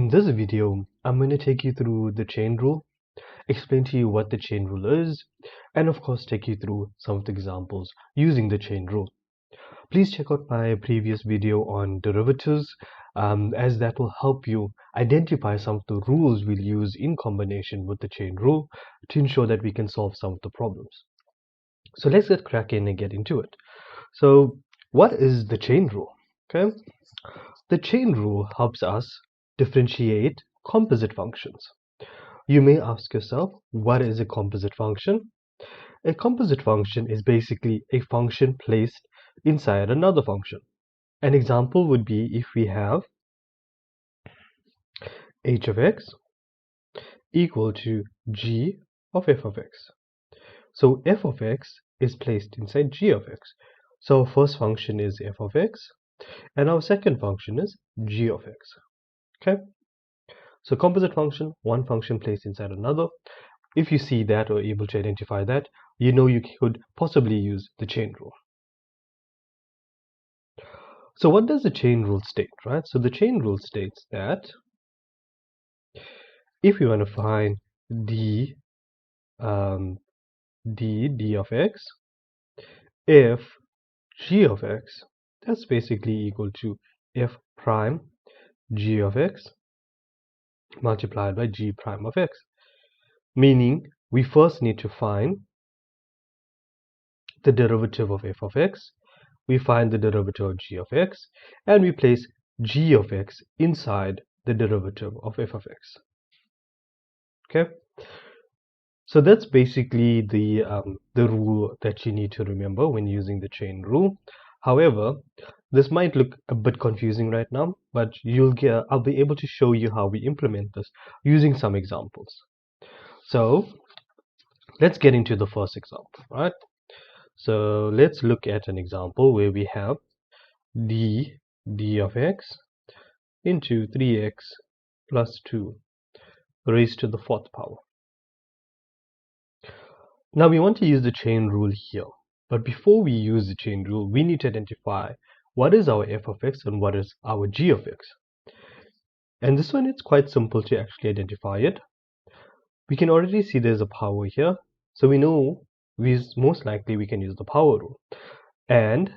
In this video, I'm going to take you through the chain rule, explain to you what the chain rule is, and of course take you through some of the examples using the chain rule. Please check out my previous video on derivatives, as that will help you identify some of the rules we'll use in combination with the chain rule to ensure that we can solve some of the problems. So let's get cracking and get into it. So what is the chain rule? Okay, the chain rule helps us differentiate composite functions. You may ask yourself, what is a composite function? A composite function is basically a function placed inside another function. An example would be if we have h of x equal to g of f of x. So f of x is placed inside g of x. So our first function is f of x and our second function is g of x. Okay, so composite function, one function placed inside another. If you see that or able to identify that, you know you could possibly use the chain rule. So what does the chain rule state, right? So the chain rule states that if you want to find d of x, if g of x, that's basically equal to f prime g of x multiplied by g prime of x. Meaning we first need to find the derivative of f of x, we find the derivative of g of x, and we place g of x inside the derivative of f of x. Okay, so that's basically the rule that you need to remember when using the chain rule. However, this might look a bit confusing right now, but I'll be able to show you how we implement this using some examples. So let's get into the first example, right? So let's look at an example where we have d of x into 3x plus 2 raised to the 4th power. Now we want to use the chain rule here, but before we use the chain rule, we need to identify what is our f of x and what is our g of x. And this one, it's quite simple to actually identify it. We can already see there's a power here, so we know most likely we can use the power rule. And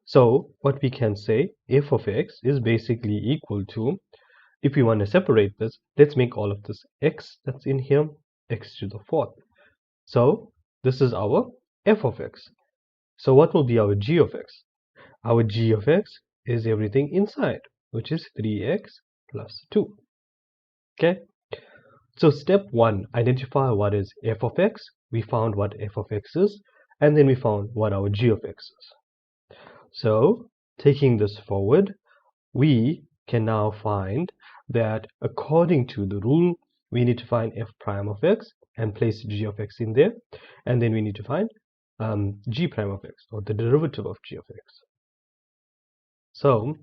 so what we can say, f of x is basically equal to, if we want to separate this, let's make all of this x that's in here x to the 4th. So this is our f of x. So what will be our g of x? Our g of x is everything inside, which is 3x plus 2. Okay, so step 1, identify what is f of x. We found what f of x is, and then we found what our g of x is. So taking this forward, we can now find that according to the rule, we need to find f prime of x and place g of x in there, and then we need to find g prime of x, or the derivative of g of x. So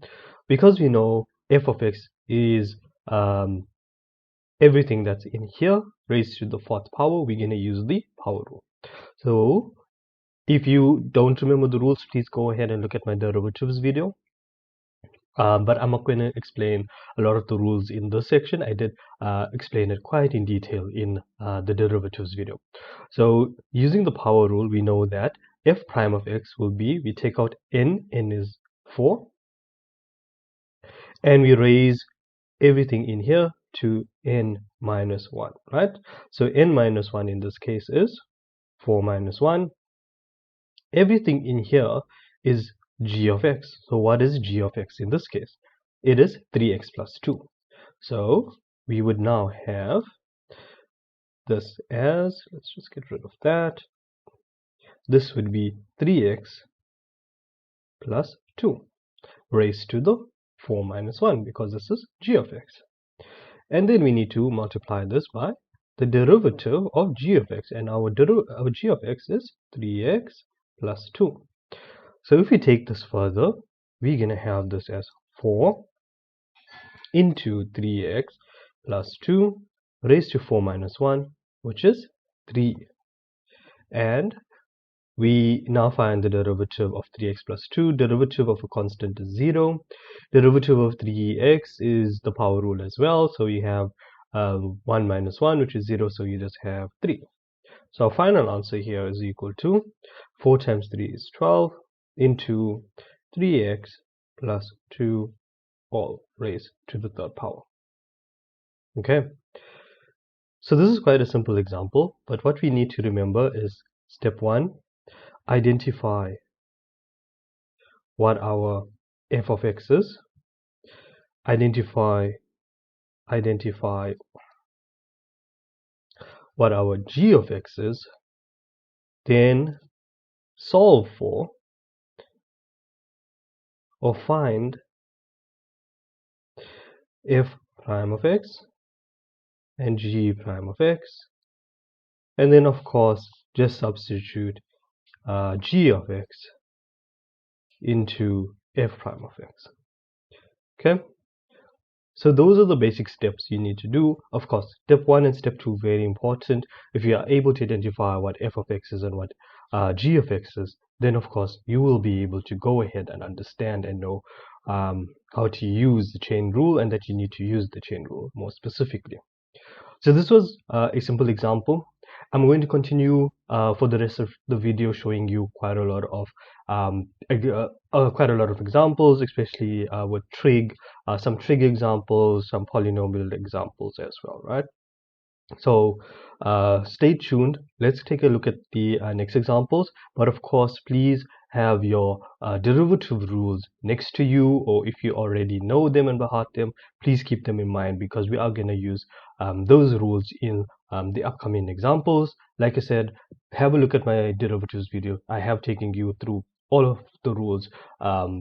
because we know f of x is everything that's in here raised to the 4th power, we're going to use the power rule. So if you don't remember the rules, please go ahead and look at my derivatives video. But I'm not going to explain a lot of the rules in this section. I did explain it quite in detail in the derivatives video. So using the power rule, we know that f prime of x will be, we take out n is 4, and we raise everything in here to n minus 1, right? So n minus 1 in this case is 4 minus 1. Everything in here is g of x. So what is g of x in this case? It is 3x plus 2. So we would now have this as, let's just get rid of that. This would be 3x plus 2 raised to the 4 minus 1, because this is g of x. And then we need to multiply this by the derivative of g of x, and our g of x is 3x plus 2. So if we take this further, we're going to have this as 4 into 3x plus 2 raised to 4 minus 1, which is 3. And we now find the derivative of 3x plus 2. Derivative of a constant is 0. Derivative of 3x is the power rule as well. So you have 1 minus 1, which is 0. So you just have 3. So our final answer here is equal to 4 times 3 is 12 into 3x plus 2 all raised to the third power. Okay. So this is quite a simple example, but what we need to remember is step 1, identify what our f of x is, identify what our g of x is, then solve for or find f prime of x and g prime of x, and then of course just substitute g of x into f prime of x. Okay, so those are the basic steps you need to do. Of course, step 1 and step 2 very important. If you are able to identify what f of x is and what g of x is, then of course you will be able to go ahead and understand and know how to use the chain rule, and that you need to use the chain rule more specifically. So this was a simple example. I'm going to continue for the rest of the video showing you quite a lot of examples, especially with trig, some trig examples, some polynomial examples as well, right? So stay tuned. Let's take a look at the next examples, but of course please have your derivative rules next to you, or if you already know them and by heart them, please keep them in mind, because we are going to use those rules in the upcoming examples. Like I said, have a look at my derivatives video. I have taken you through all of the rules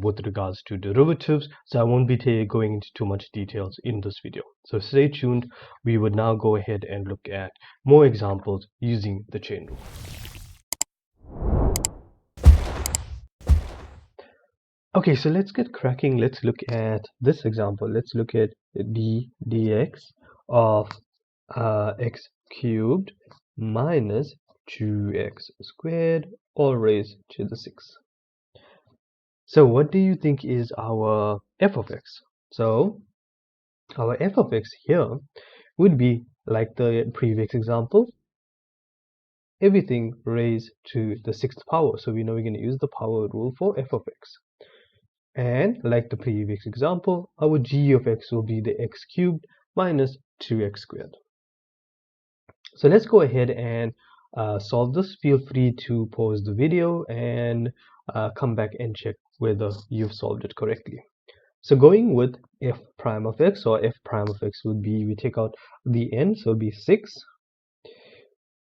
with regards to derivatives, so I won't be going into too much details in this video. So stay tuned. We would now go ahead and look at more examples using the chain rule. Okay, so let's get cracking. Let's look at this example. Let's look at d dx of x cubed minus 2x squared all raised to the 6th. So what do you think is our f of x? So our f of x here would be like the previous example, everything raised to the 6th power. So we know we're going to use the power rule for f of x. And like the previous example, our g of x will be the x cubed minus 2x squared. So let's go ahead and solve this. Feel free to pause the video and come back and check whether you've solved it correctly. So going with f prime of x, or f prime of x would be, we take out the n, so it'll be 6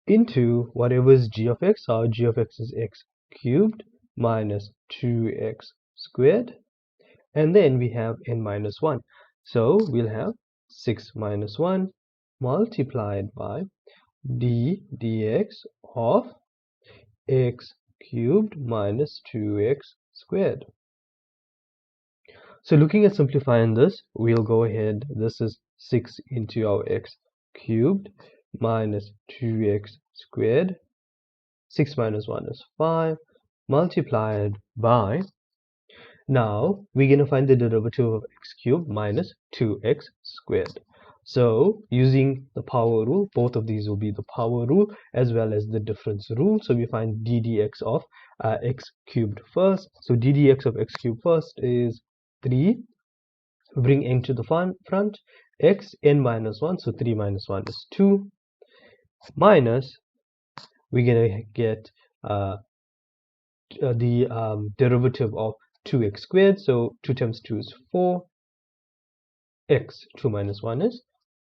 into whatever is g of x. Our g of x is x cubed minus 2x squared, and then we have n minus 1. So we'll have 6 minus 1 multiplied by d dx of x cubed minus 2x squared. So looking at simplifying this, we'll go ahead, this is 6 into our x cubed minus 2x squared. 6 minus 1 is 5 multiplied by, now we're going to find the derivative of x cubed minus 2x squared. So using the power rule, both of these will be the power rule as well as the difference rule. So we find d dx of x cubed first. So d dx of x cubed first is 3. Bring n to the front, x n minus 1. So 3 minus 1 is 2. Minus, we're going to get the derivative of 2x squared. So 2 times 2 is 4. X 2 minus 1 is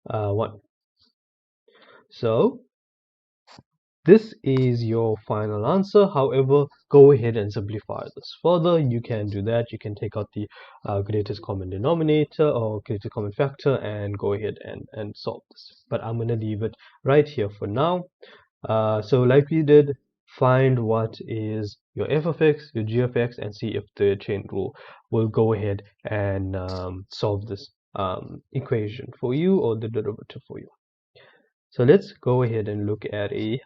1. So this is your final answer. However, go ahead and simplify this further. You can do that. You can take out the greatest common denominator or greatest common factor and go ahead and solve this. But I'm going to leave it right here for now. So like we did, find what is your f of x, your g of x, and see if the chain rule will go ahead and solve this equation for you, or the derivative for you. So let's go ahead and look at a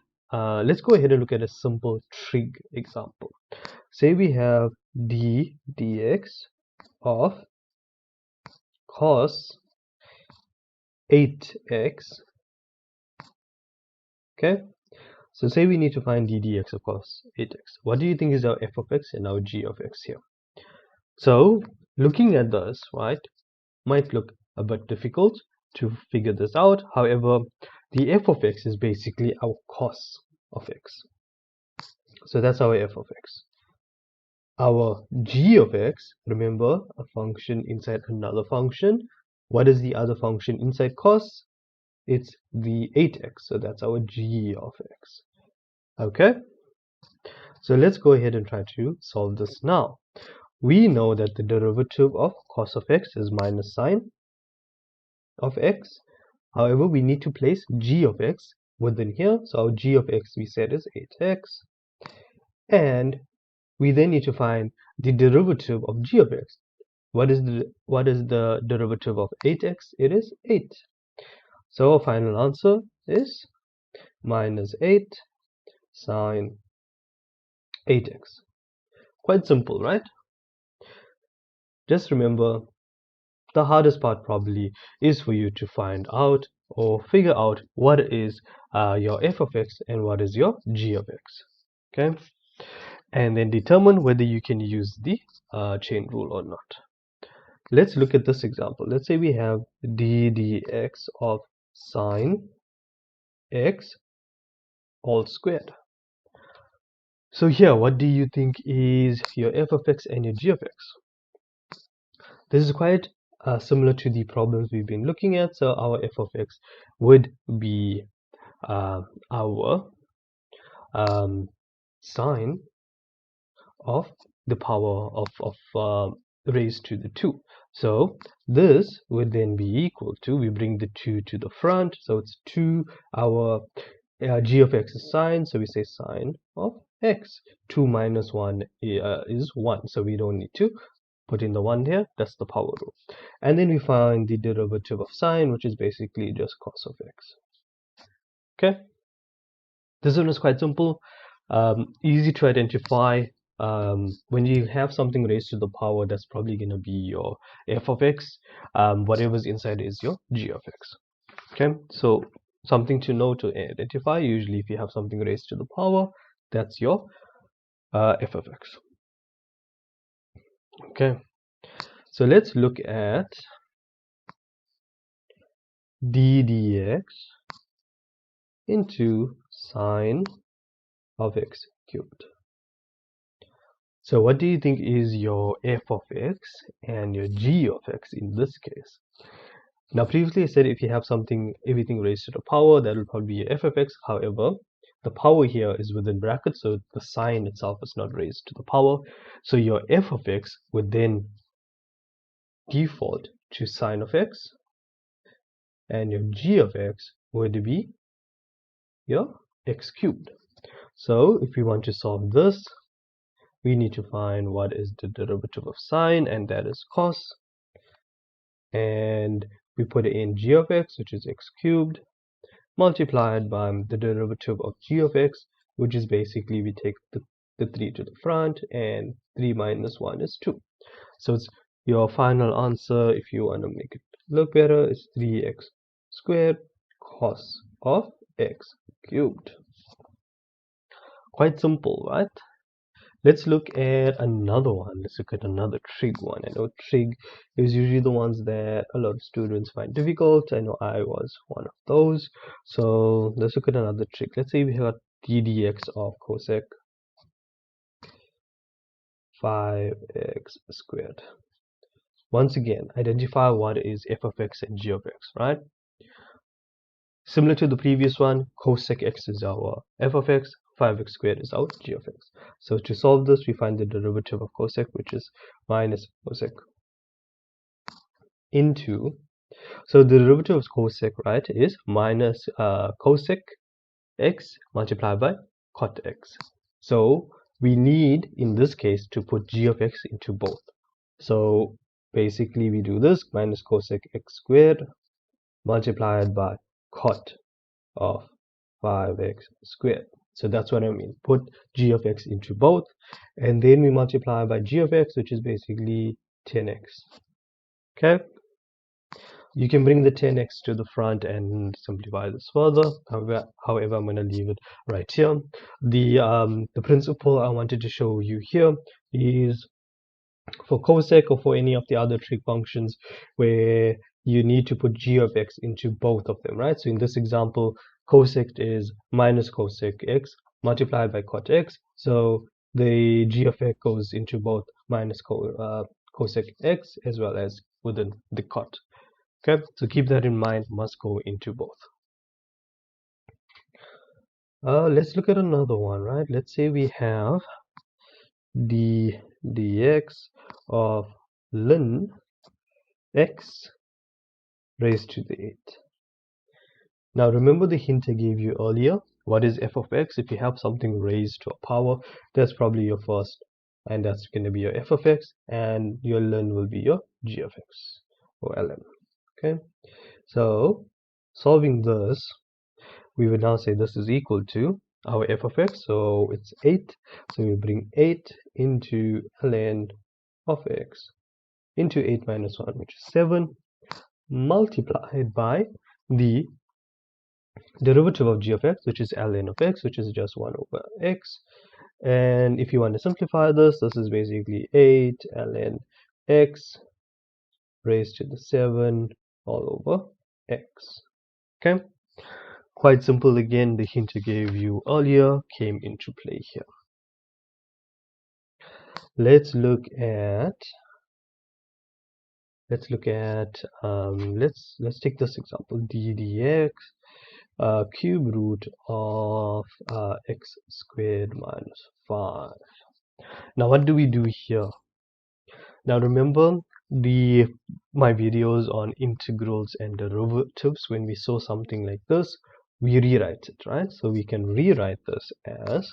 let's go ahead and look at a simple trig example. Say we have d dx of cos 8x. Okay, so say we need to find d dx of cos 8x. What do you think is our f of x and our g of x here? So looking at this, right, might look a bit difficult to figure this out. However, the f of x is basically our cos of x. So that's our f of x. Our g of x, remember, a function inside another function. What is the other function inside cos? It's the 8x. So that's our g of x. Okay, so let's go ahead and try to solve this now. We know that the derivative of cos of x is minus sine of x. However, we need to place g of x within here. So our g of x, we said, is 8x. And we then need to find the derivative of g of x. What is the derivative of 8x? It is 8. So our final answer is minus 8 sine 8x. Quite simple, right? Just remember, the hardest part probably is for you to find out or figure out what is your f of x and what is your g of x. Okay, and then determine whether you can use the chain rule or not. Let's look at this example. Let's say we have d dx of sine x all squared. So here, what do you think is your f of x and your g of x? This is quite similar to the problems we've been looking at. So our f of x would be our sine of the power of raised to the 2. So this would then be equal to, we bring the 2 to the front, so it's 2. Our g of x is sine, so we say sine of x. 2 minus 1 is 1, so we don't need to put in the 1 here. That's the power rule. And then we find the derivative of sine, which is basically just cos of x. Okay, this one is quite simple, easy to identify. When you have something raised to the power, that's probably going to be your f of x. Whatever's inside is your g of x. Okay, so something to know to identify. Usually if you have something raised to the power, that's your f of x. Okay, so let's look at d dx into sine of x cubed. So what do you think is your f of x and your g of x in this case? Now previously I said if you have everything raised to the power, that will probably be your f of x. However, the power here is within brackets, so the sign itself is not raised to the power. So your f of x would then default to sine of x, and your g of x would be your x cubed. So if we want to solve this, we need to find what is the derivative of sine, and that is cos. And we put in g of x, which is x cubed, multiplied by the derivative of g of x, which is basically we take the 3 to the front, and 3 minus 1 is 2. So it's your final answer, if you want to make it look better, is 3x squared cos of x cubed. Quite simple, right? Let's look at another one. Let's look at another trig one. I know trig is usually the ones that a lot of students find difficult. I know I was one of those. So let's look at another trig. Let's say we have d dx of cosec 5x squared. Once again, identify what is f of x and g of x, right? Similar to the previous one, cosec x is our f of x, 5x squared is our g of x. So to solve this, we find the derivative of cosec, which is minus cosec into, so the derivative of cosec, right, is minus cosec x multiplied by cot x. So we need, in this case, to put g of x into both. So basically we do this, minus cosec x squared multiplied by cot of 5x squared. So that's what I mean. Put g of x into both, and then we multiply by g of x, which is basically 10x. Okay. You can bring the 10x to the front and simplify this further. However, I'm going to leave it right here. The principle I wanted to show you here is for cosec or for any of the other trig functions where you need to put g of x into both of them, right? So in this example, cosec is minus cosec x multiplied by cot x. So the g of x goes into both minus cosec x as well as within the cot. Okay, so keep that in mind, must go into both. Let's look at another one, right? Let's say we have the dx of ln x raised to the 8th. Now remember the hint I gave you earlier. What is f of x? If you have something raised to a power, that's probably your first, and that's going to be your f of x, and your ln will be your g of x or ln. Okay, so solving this, we would now say this is equal to our f of x, so it's 8. So we bring 8 into ln of x into 8 minus 1, which is 7, multiplied by the derivative of g of x, which is ln of x, which is just 1 over x. And if you want to simplify this, this is basically 8 ln x raised to the 7 all over x. Okay, quite simple. Again, the hint I gave you earlier came into play here. Let's look at let's take this example, d dx cube root of x squared minus 5. Now what do we do here? Now remember my videos on integrals and derivatives. When we saw something like this, we rewrite it, right? So we can rewrite this as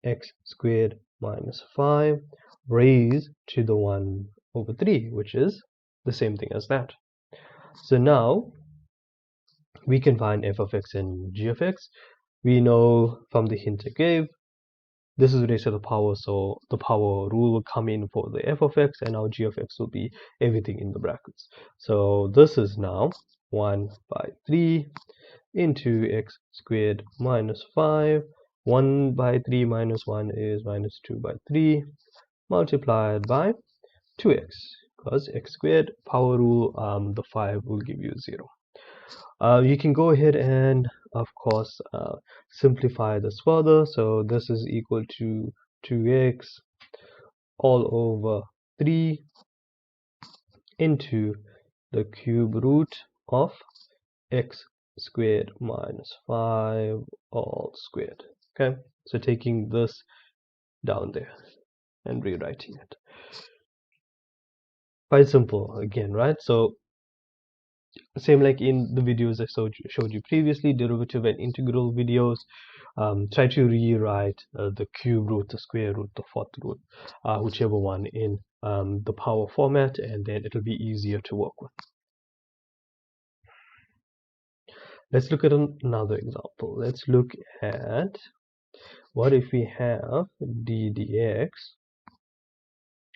x squared minus 5 raised to the 1 over 3, which is the same thing as that. So now we can find f of x and g of x. We know from the hint I gave, this is raised to the power, so the power rule will come in for the f of x, and our g of x will be everything in the brackets. So this is now 1 by 3 into x squared minus 5. 1 by 3 minus 1 is minus 2 by 3, multiplied by 2x, because x squared power rule, the 5 will give you 0. You can go ahead and of course simplify this further. So this is equal to 2x all over 3 into the cube root of x squared minus 5 all squared. Okay, so taking this down there and rewriting it. Quite simple again, right? So same like in the videos I showed you previously, derivative and integral videos. Try to rewrite the cube root, the square root, the fourth root, whichever one, in the power format, and then it'll be easier to work with. Let's look at another example. Let's look at, what if we have d dx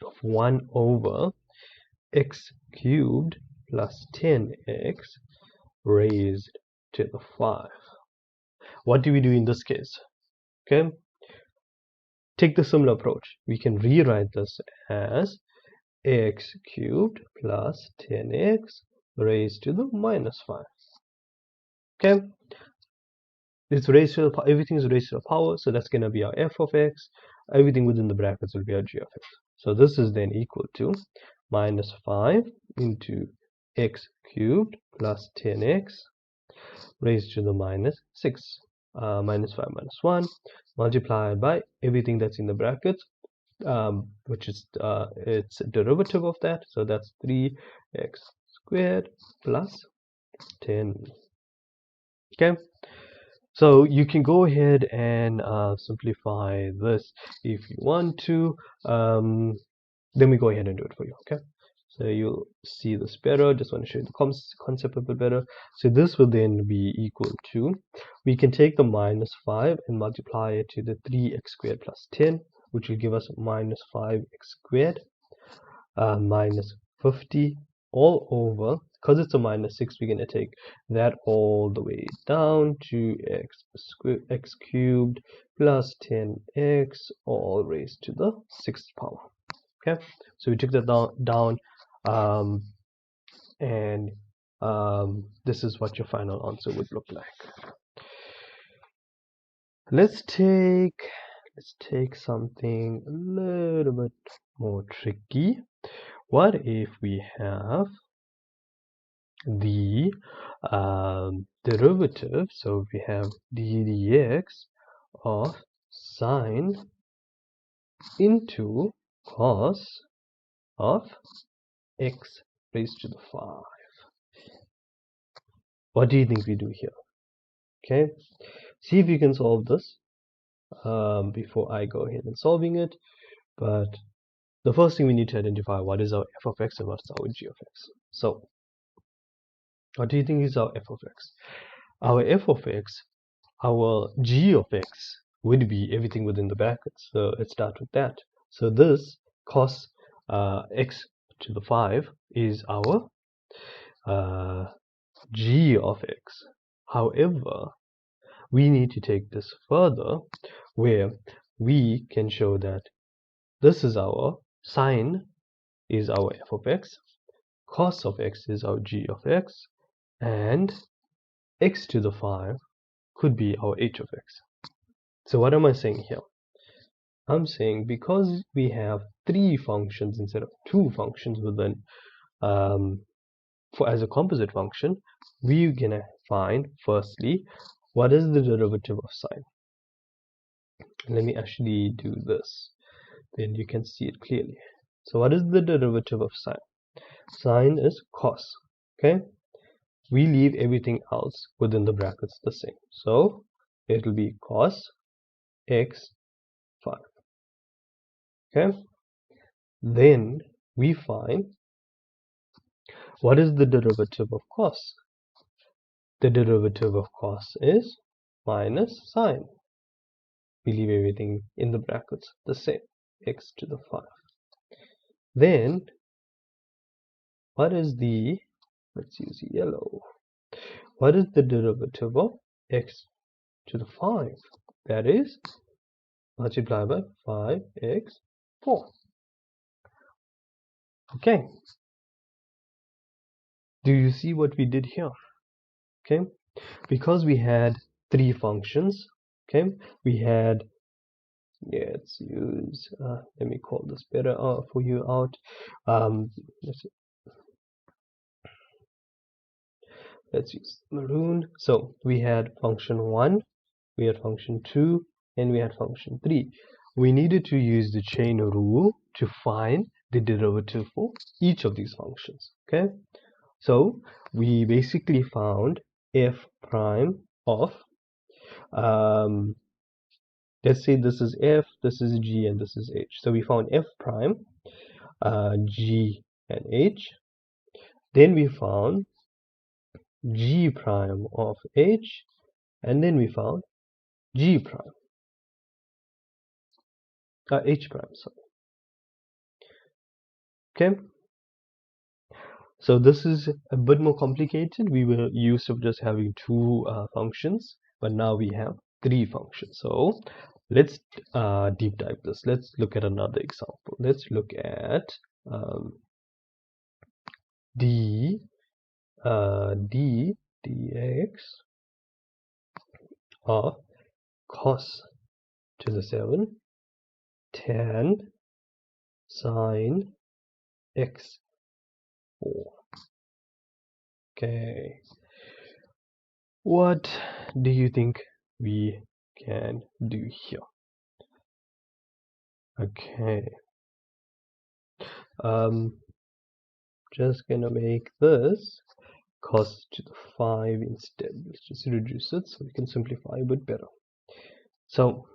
of 1 over x cubed plus 10x raised to the 5. What do we do in this case? Okay, take the similar approach. We can rewrite this as x cubed plus 10x raised to the minus 5. Okay, it's raised to the, everything is raised to the power, so that's going to be our f of x. Everything within the brackets will be our g of x. So this is then equal to minus 5 into x cubed plus 10x raised to the minus 6, minus 5 minus 1, multiplied by everything that's in the brackets, which is its derivative of that, so that's 3x squared plus 10. Okay, so you can go ahead and simplify this if you want to. Then we go ahead and do it for you. Okay, So you'll see this better. Just want to show you the concept a bit better. So this will then be equal to, we can take the minus 5 and multiply it to the 3x squared plus 10, which will give us minus 5x squared minus 50 all over, because it's a minus 6, we're going to take that all the way down to x cubed plus 10x all raised to the 6th power. Okay, so we took that down and this is what your final answer would look like. Let's take something a little bit more tricky. What if we have the derivative? So we have dx of sine into cos of x raised to the 5. What do you think we do here? Okay, see if you can solve this before I go ahead and solving it. But the first thing we need to identify, what is our f of x and what is our g of x. So what do you think is our f of x? Our f of x, our g of x would be everything within the brackets. So let's start with that. So this cos x to the 5 is our g of x. However, we need to take this further, where we can show that this is our sine is our f of x, cos of x is our g of x, and x to the 5 could be our h of x. So what am I saying here? I'm saying because we have 3 functions instead of 2 functions within as a composite function, we're gonna find firstly what is the derivative of sine. Let me actually do this, then you can see it clearly. So what is the derivative of sine? Sine is cos. Okay, we leave everything else within the brackets the same, so it will be cos x 5. Okay, then we find what is the derivative of cos. The derivative of cos is minus sine. We leave everything in the brackets the same, x to the 5. Then what is the, let's use yellow, what is the derivative of x to the 5? That is multiplied by 5x 4. Okay, do you see what we did here? Okay, because we had 3 functions, okay, we had, let's use let me call this better for you out. Let's use maroon. So we had function 1, we had function 2, and we had function 3. We needed to use the chain rule to find the derivative for each of these functions. Okay, so we basically found f prime of let's say this is f, this is g, and this is h. So we found f prime, g, and h. Then we found g prime of h, and then we found g prime, h prime, sorry. Okay, so this is a bit more complicated. We were used to just having 2 functions, but now we have 3 functions. So let's deep dive this. Let's look at another example. Let's look at dx of cos to the 7 tan sine x 4. Okay, what do you think we can do here? Okay, just gonna make this cos to the 5 instead. Let's just reduce it so we can simplify a bit better. So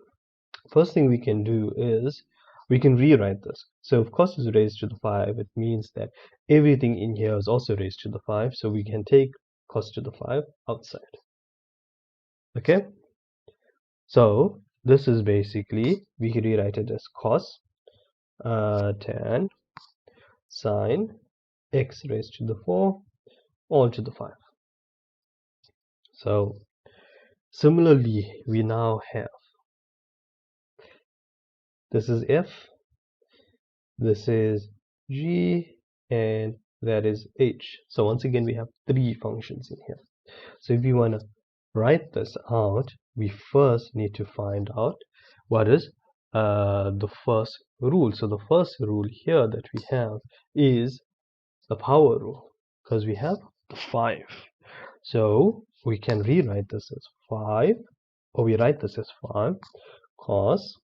first thing we can do is we can rewrite this. So if cos is raised to the 5, it means that everything in here is also raised to the 5, so we can take cos to the 5 outside. Okay, so this is basically, we can rewrite it as cos tan sine x raised to the 4 all to the 5. So similarly, we now have, this is f, this is g, and that is h. So once again, we have 3 functions in here. So if we want to write this out, we first need to find out what is the first rule. So the first rule here that we have is the power rule, because we have 5. So we can rewrite this as 5, or we write this as 5 cos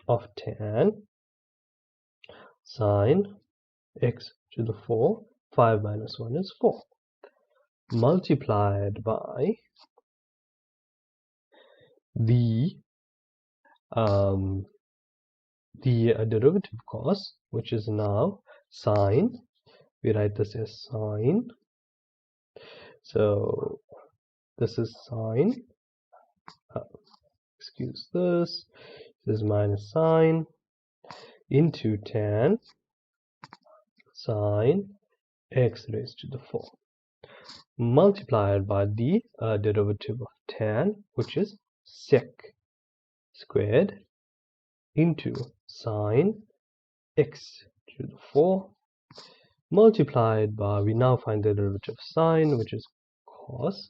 of tan sine x to the 4, 5 minus 1 is 4, multiplied by the derivative cos, which is now sine. We write this as sine. So this is sine. Excuse this. This is minus sine into tan sine x raised to the 4, multiplied by the derivative of tan, which is sec squared, into sine x to the 4, multiplied by, we now find the derivative of sine, which is cos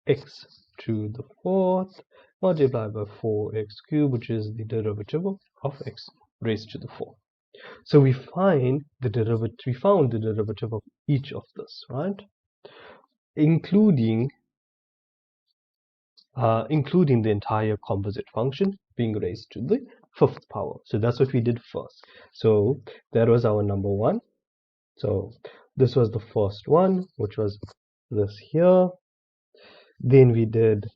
x to the 4th, multiplied by 4x cubed, which is the derivative of x raised to the 4. So we found the derivative of each of this, right? Including the entire composite function being raised to the 5th power. So that's what we did first. So that was our number 1. So this was the first one, which was this here. Then we did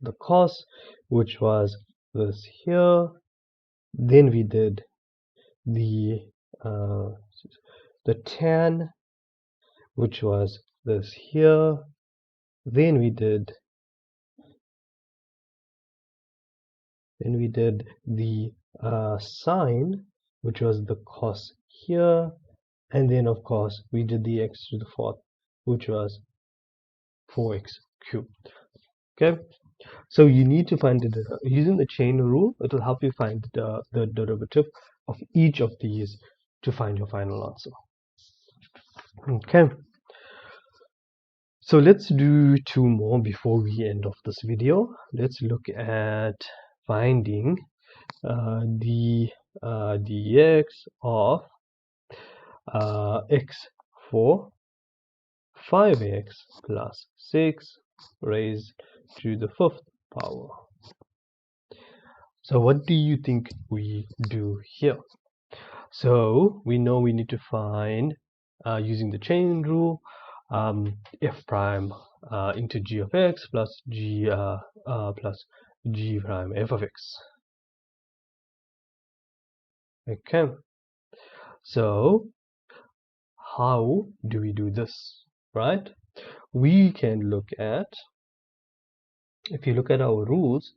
the cos, which was this here. Then we did the tan, which was this here. Then we did the sine, which was the cos here, and then of course we did the x to the 4th, which was 4x cubed. Okay, so you need to find it using the chain rule. It will help you find the derivative of each of these to find your final answer. Okay, so let's do 2 more before we end off this video. Let's look at finding the dx of x for 5x plus 6 raised to the 5th power. So what do you think we do here? So we know we need to find, using the chain rule, f prime into g of x plus g prime f of x. Okay, so how do we do this, right? We can look at, if you look at our rules,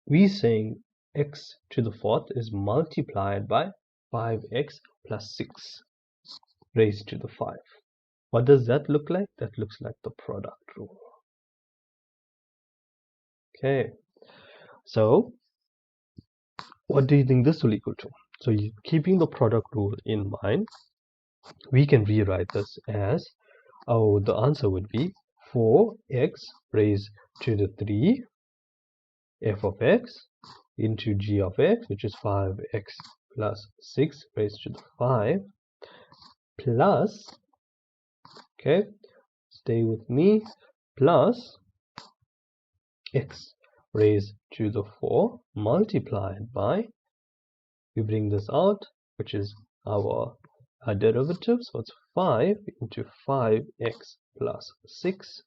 we're saying x to the 4th is multiplied by 5x plus 6 raised to the 5. What does that look like? That looks like the product rule. Okay, so what do you think this will equal to? So keeping the product rule in mind, we can rewrite this as, the answer would be 4x raised to the 3 f of x into g of x, which is 5x plus 6 raised to the 5, plus, okay, stay with me, plus x raised to the 4 multiplied by, we bring this out, which is our derivative, so it's 5 into 5x plus 6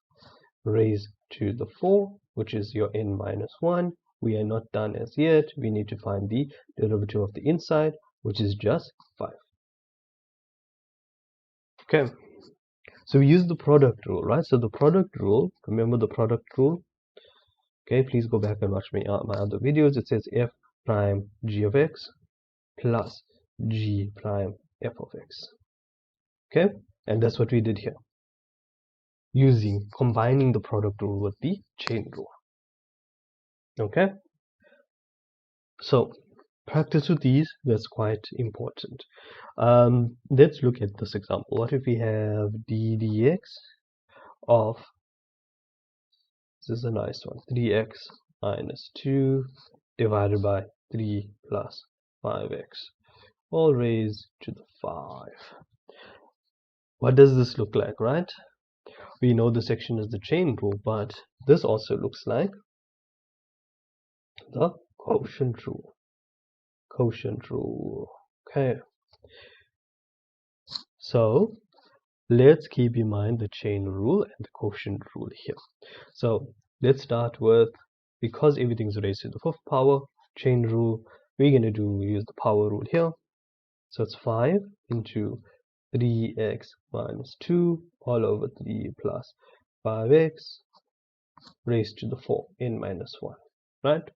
raised to the 4, which is your n minus 1, we are not done as yet. We need to find the derivative of the inside, which is just 5. Okay, so we use the product rule, right? So the product rule, remember the product rule? Okay, please go back and watch my other videos. It says f prime g of x plus g prime f of x. Okay, and that's what we did here, combining the product rule with the chain rule. Okay, so practice with these, that's quite important. Let's look at this example. What if we have d dx of, this is a nice one, 3x minus 2 divided by 3 plus 5x all raised to the 5. What does this look like, right? We know the section is the chain rule, but this also looks like the quotient rule. Quotient rule. Okay, so let's keep in mind the chain rule and the quotient rule here. So let's start with, because everything's raised to the 5th power, chain rule, we're going to use the power rule here. So it's 5 into 3x minus 2 all over 3 plus 5x raised to the 4 n minus 1, right?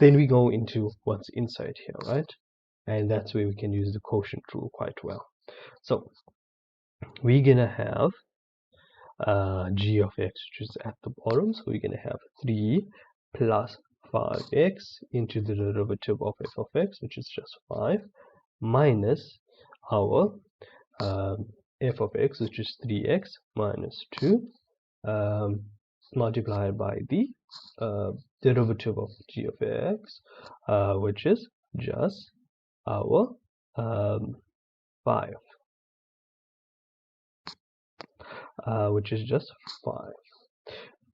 Then we go into what's inside here, right? And that's where we can use the quotient rule quite well. So we're gonna have g of x, which is at the bottom. So we're gonna have 3 plus 5x into the derivative of f of x, which is just 5, minus our f of x, which is 3x minus 2, multiplied by the derivative of g of x, which is just our 5, which is just 5,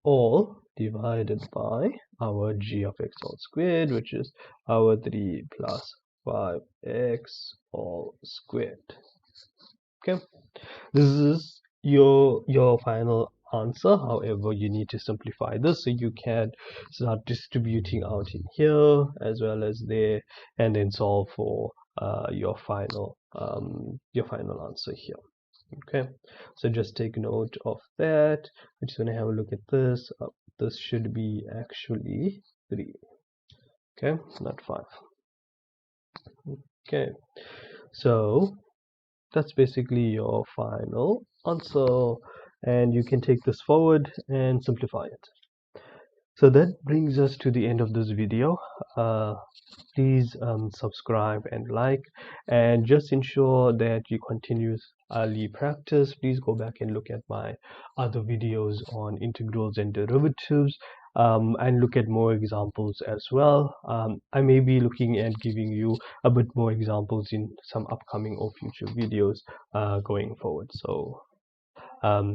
all divided by our g of x all squared, which is our 3 plus 5x all squared. Okay, this is your final answer. However, you need to simplify this so you can start distributing out in here as well as there, and then solve for your final answer here. Okay, so just take note of that. I'm just going to have a look at this. This should be actually 3, okay, not 5. Okay, so that's basically your final answer, and you can take this forward and simplify it. So that brings us to the end of this video. Please subscribe and like, and just ensure that you continuously practice. Please go back and look at my other videos on integrals and derivatives, and look at more examples as well. I may be looking at giving you a bit more examples in some upcoming or future videos going forward. So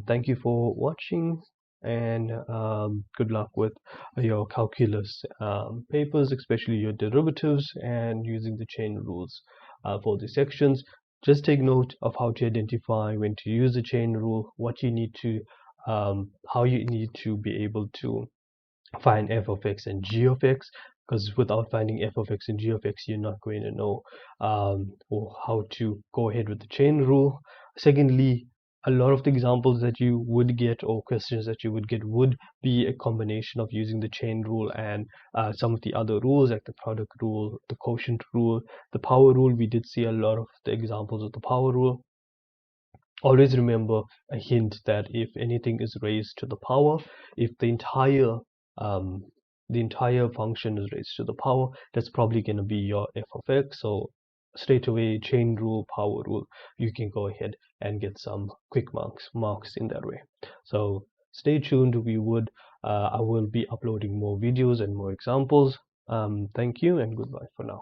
thank you for watching, and good luck with your calculus papers, especially your derivatives and using the chain rules for the sections. Just take note of how to identify when to use the chain rule, what you need to how you need to be able to find f of x and g of x, because without finding f of x and g of x, you're not going to know or how to go ahead with the chain rule. Secondly, a lot of the examples that you would get or questions that you would get would be a combination of using the chain rule and some of the other rules like the product rule, the quotient rule, the power rule. We did see a lot of the examples of the power rule. Always remember a hint that if anything is raised to the power, if the entire function is raised to the power, that's probably going to be your f of x. So straight away, chain rule, power rule, you can go ahead and get some quick marks in that way. So stay tuned. I will be uploading more videos and more examples. Thank you and goodbye for now.